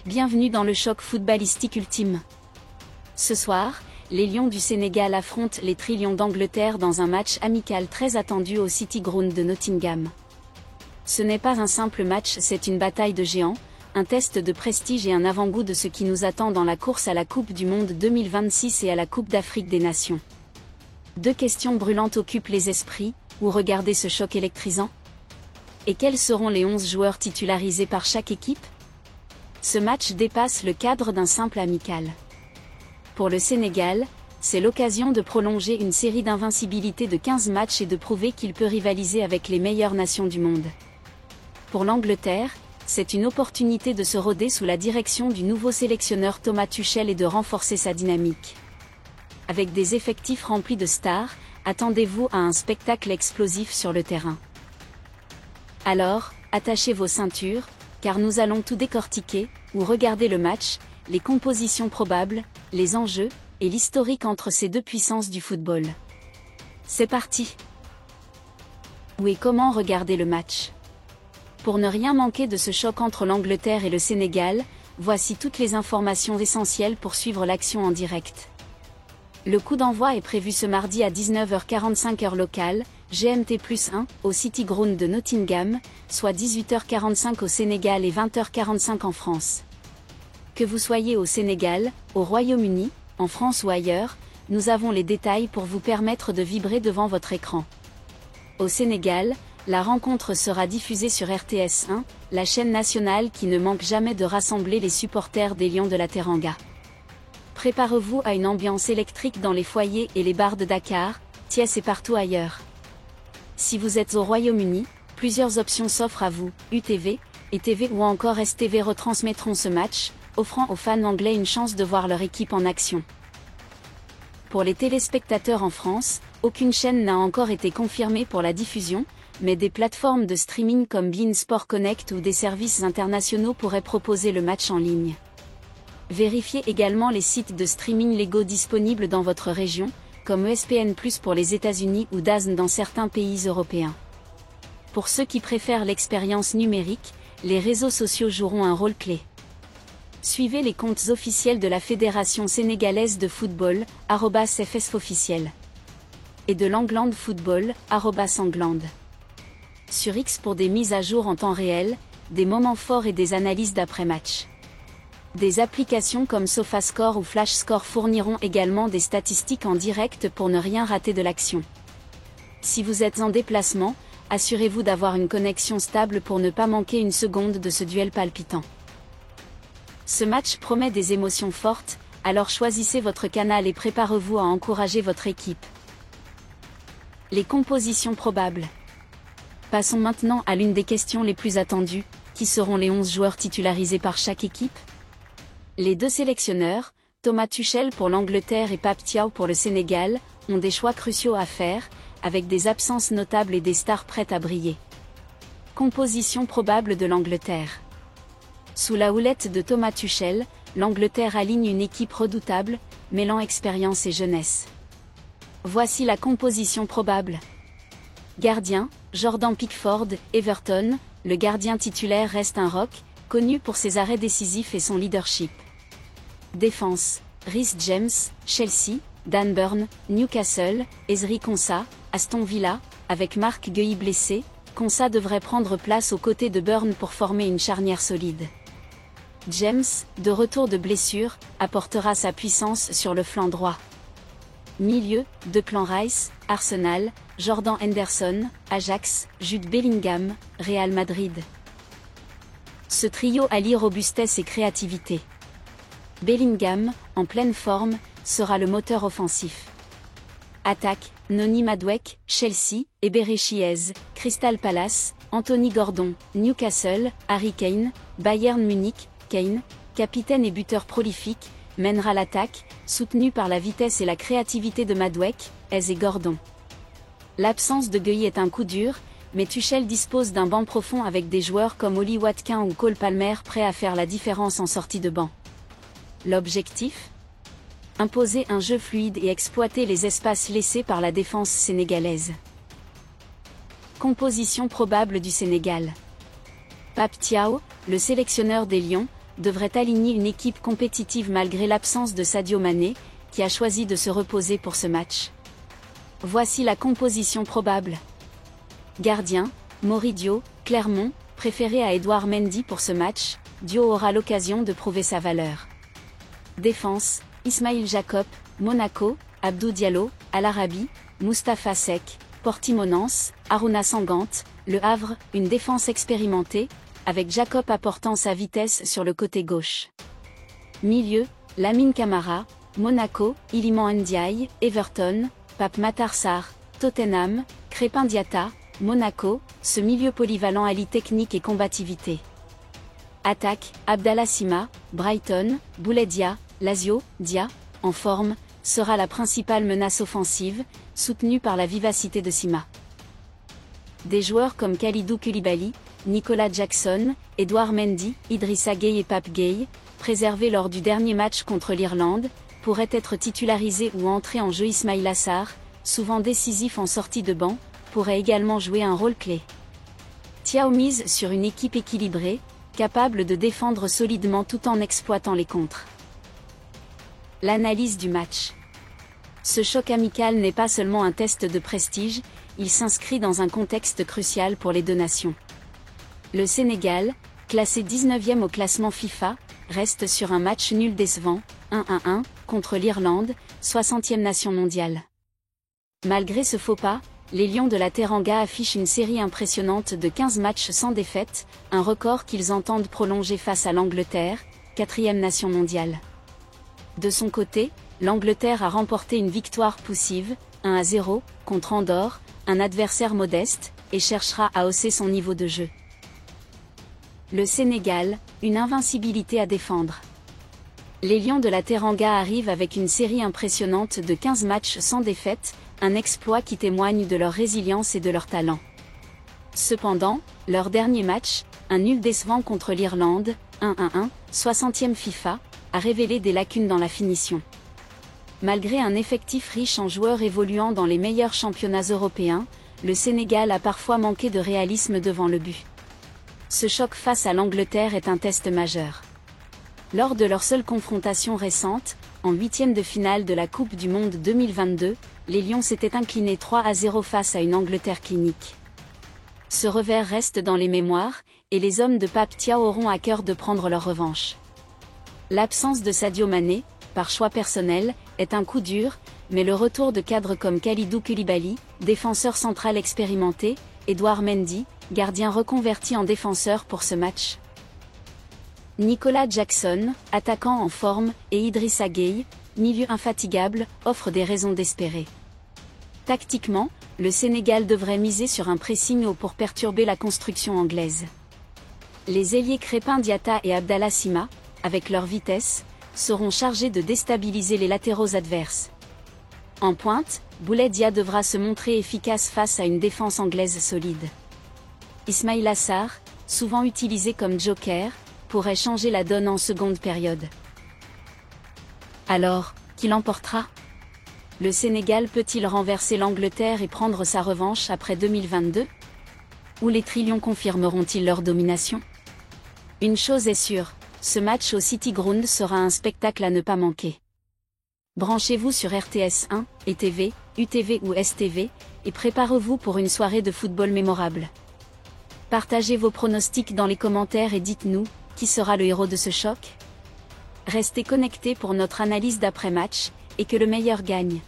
Bienvenue dans le choc footballistique ultime. Ce soir, les Lions du Sénégal affrontent les Trilions d'Angleterre dans un match amical très attendu au City Ground de Nottingham. Ce n'est pas un simple match, c'est une bataille de géants, un test de prestige et un avant-goût de ce qui nous attend dans la course à la Coupe du Monde 2026 et à la Coupe d'Afrique des Nations. Deux questions brûlantes occupent les esprits: où regarder ce choc électrisant? Et quels seront les 11 joueurs titularisés par chaque équipe? Ce match dépasse le cadre d'un simple amical. Pour le Sénégal, c'est l'occasion de prolonger une série d'invincibilité de 15 matchs et de prouver qu'il peut rivaliser avec les meilleures nations du monde. Pour l'Angleterre, c'est une opportunité de se roder sous la direction du nouveau sélectionneur Thomas Tuchel et de renforcer sa dynamique. Avec des effectifs remplis de stars, attendez-vous à un spectacle explosif sur le terrain. Alors, attachez vos ceintures, car nous allons tout décortiquer, ou regarder le match, les compositions probables, les enjeux, et l'historique entre ces deux puissances du football. C'est parti! Où et comment regarder le match? Pour ne rien manquer de ce choc entre l'Angleterre et le Sénégal, voici toutes les informations essentielles pour suivre l'action en direct. Le coup d'envoi est prévu ce mardi à 19h45 heure locale, GMT+1, au City Ground de Nottingham, soit 18h45 au Sénégal et 20h45 en France. Que vous soyez au Sénégal, au Royaume-Uni, en France ou ailleurs, nous avons les détails pour vous permettre de vibrer devant votre écran. Au Sénégal, la rencontre sera diffusée sur RTS1, la chaîne nationale qui ne manque jamais de rassembler les supporters des Lions de la Teranga. Préparez-vous à une ambiance électrique dans les foyers et les bars de Dakar, Thiès et partout ailleurs. Si vous êtes au Royaume-Uni, plusieurs options s'offrent à vous: UTV, ETV ou encore STV retransmettront ce match, offrant aux fans anglais une chance de voir leur équipe en action. Pour les téléspectateurs en France, aucune chaîne n'a encore été confirmée pour la diffusion, mais des plateformes de streaming comme beIN Sport Connect ou des services internationaux pourraient proposer le match en ligne. Vérifiez également les sites de streaming légaux disponibles dans votre région, comme ESPN+ pour les États-Unis ou DAZN dans certains pays européens. Pour ceux qui préfèrent l'expérience numérique, les réseaux sociaux joueront un rôle clé. Suivez les comptes officiels de la Fédération sénégalaise de football, @FSFofficiel. Et de l'England Football, @England. Sur X pour des mises à jour en temps réel, des moments forts et des analyses d'après-match. Des applications comme SofaScore ou FlashScore fourniront également des statistiques en direct pour ne rien rater de l'action. Si vous êtes en déplacement, assurez-vous d'avoir une connexion stable pour ne pas manquer une seconde de ce duel palpitant. Ce match promet des émotions fortes, alors choisissez votre canal et préparez-vous à encourager votre équipe. Les compositions probables. Passons maintenant à l'une des questions les plus attendues: qui seront les 11 joueurs titularisés par chaque équipe? Les deux sélectionneurs, Thomas Tuchel pour l'Angleterre et Pape Thiaw pour le Sénégal, ont des choix cruciaux à faire, avec des absences notables et des stars prêtes à briller. Composition probable de l'Angleterre. Sous la houlette de Thomas Tuchel, l'Angleterre aligne une équipe redoutable, mêlant expérience et jeunesse. Voici la composition probable. Gardien, Jordan Pickford, Everton, le gardien titulaire reste un roc, connu pour ses arrêts décisifs et son leadership. Défense, Reece James, Chelsea, Dan Burn, Newcastle, Ezri Konsa, Aston Villa, avec Marc Guéhi blessé, Konsa devrait prendre place aux côtés de Burn pour former une charnière solide. James, de retour de blessure, apportera sa puissance sur le flanc droit. Milieu, Declan Rice, Arsenal, Jordan Henderson, Ajax, Jude Bellingham, Real Madrid. Ce trio allie robustesse et créativité. Bellingham, en pleine forme, sera le moteur offensif. Attaque, Noni Madueke, Chelsea, Eberechi Eze, Crystal Palace, Anthony Gordon, Newcastle, Harry Kane, Bayern Munich, Kane, capitaine et buteur prolifique, mènera l'attaque, soutenu par la vitesse et la créativité de Madueke, Eze et Gordon. L'absence de Guéhi est un coup dur, mais Tuchel dispose d'un banc profond avec des joueurs comme Oli Watkins ou Cole Palmer prêts à faire la différence en sortie de banc. L'objectif ? Imposer un jeu fluide et exploiter les espaces laissés par la défense sénégalaise. Composition probable du Sénégal. Pape Thiaw, le sélectionneur des Lions, devrait aligner une équipe compétitive malgré l'absence de Sadio Mané, qui a choisi de se reposer pour ce match. Voici la composition probable. Gardien, Moridio, Clermont, préféré à Edouard Mendy pour ce match, Dio aura l'occasion de prouver sa valeur. Défense, Ismail Jacob, Monaco, Abdou Diallo, Al Arabi, Mustapha Seck, Portimonense, Aruna Sangante, Le Havre, une défense expérimentée, avec Jacob apportant sa vitesse sur le côté gauche. Milieu, Lamine Camara, Monaco, Iliman Ndiaye, Everton, Pape Matar Sarr, Tottenham, Crépin Diatta, Monaco, ce milieu polyvalent allie technique et combativité. Attaque, Abdallah Sima, Brighton, Boulaye, Lazio, Dia, en forme, sera la principale menace offensive, soutenue par la vivacité de Sima. Des joueurs comme Kalidou Koulibaly, Nicolas Jackson, Edouard Mendy, Idrissa Gueye et Pape Gueye, préservés lors du dernier match contre l'Irlande, pourraient être titularisés ou entrer en jeu. Ismaïla Sarr, souvent décisif en sortie de banc, pourrait également jouer un rôle clé. Thiaw mise sur une équipe équilibrée, capable de défendre solidement tout en exploitant les contres. L'analyse du match. Ce choc amical n'est pas seulement un test de prestige, il s'inscrit dans un contexte crucial pour les deux nations. Le Sénégal, classé 19e au classement FIFA, reste sur un match nul décevant, 1-1, contre l'Irlande, 60e nation mondiale. Malgré ce faux pas, les Lions de la Teranga affichent une série impressionnante de 15 matchs sans défaite, un record qu'ils entendent prolonger face à l'Angleterre, 4e nation mondiale. De son côté, l'Angleterre a remporté une victoire poussive, 1-0, contre Andorre, un adversaire modeste, et cherchera à hausser son niveau de jeu. Le Sénégal, une invincibilité à défendre. Les Lions de la Teranga arrivent avec une série impressionnante de 15 matchs sans défaite, un exploit qui témoigne de leur résilience et de leur talent. Cependant, leur dernier match, un nul décevant contre l'Irlande, 1-1, 60e FIFA, a révélé des lacunes dans la finition. Malgré un effectif riche en joueurs évoluant dans les meilleurs championnats européens, le Sénégal a parfois manqué de réalisme devant le but. Ce choc face à l'Angleterre est un test majeur. Lors de leur seule confrontation récente, en huitième de finale de la Coupe du Monde 2022, les Lions s'étaient inclinés 3-0 face à une Angleterre clinique. Ce revers reste dans les mémoires, et les hommes de Pape Thiaw auront à cœur de prendre leur revanche. L'absence de Sadio Mané, par choix personnel, est un coup dur, mais le retour de cadres comme Kalidou Koulibaly, défenseur central expérimenté, Edouard Mendy, gardien reconverti en défenseur pour ce match. Nicolas Jackson, attaquant en forme, et Idrissa Gueye, milieu infatigable, offrent des raisons d'espérer. Tactiquement, le Sénégal devrait miser sur un pressing haut pour perturber la construction anglaise. Les ailiers Crépin Diatta et Abdallah Sima, avec leur vitesse, seront chargés de déstabiliser les latéraux adverses. En pointe, Boulaye devra se montrer efficace face à une défense anglaise solide. Ismaïla Sarr, souvent utilisé comme joker, pourrait changer la donne en seconde période. Alors, qui l'emportera ? Le Sénégal peut-il renverser l'Angleterre et prendre sa revanche après 2022 ? Ou les Trilions confirmeront-ils leur domination ? Une chose est sûre, ce match au City Ground sera un spectacle à ne pas manquer. Branchez-vous sur RTS 1, ETV, UTV ou STV, et préparez-vous pour une soirée de football mémorable. Partagez vos pronostics dans les commentaires et dites-nous, qui sera le héros de ce choc ? Restez connectés pour notre analyse d'après-match, et que le meilleur gagne.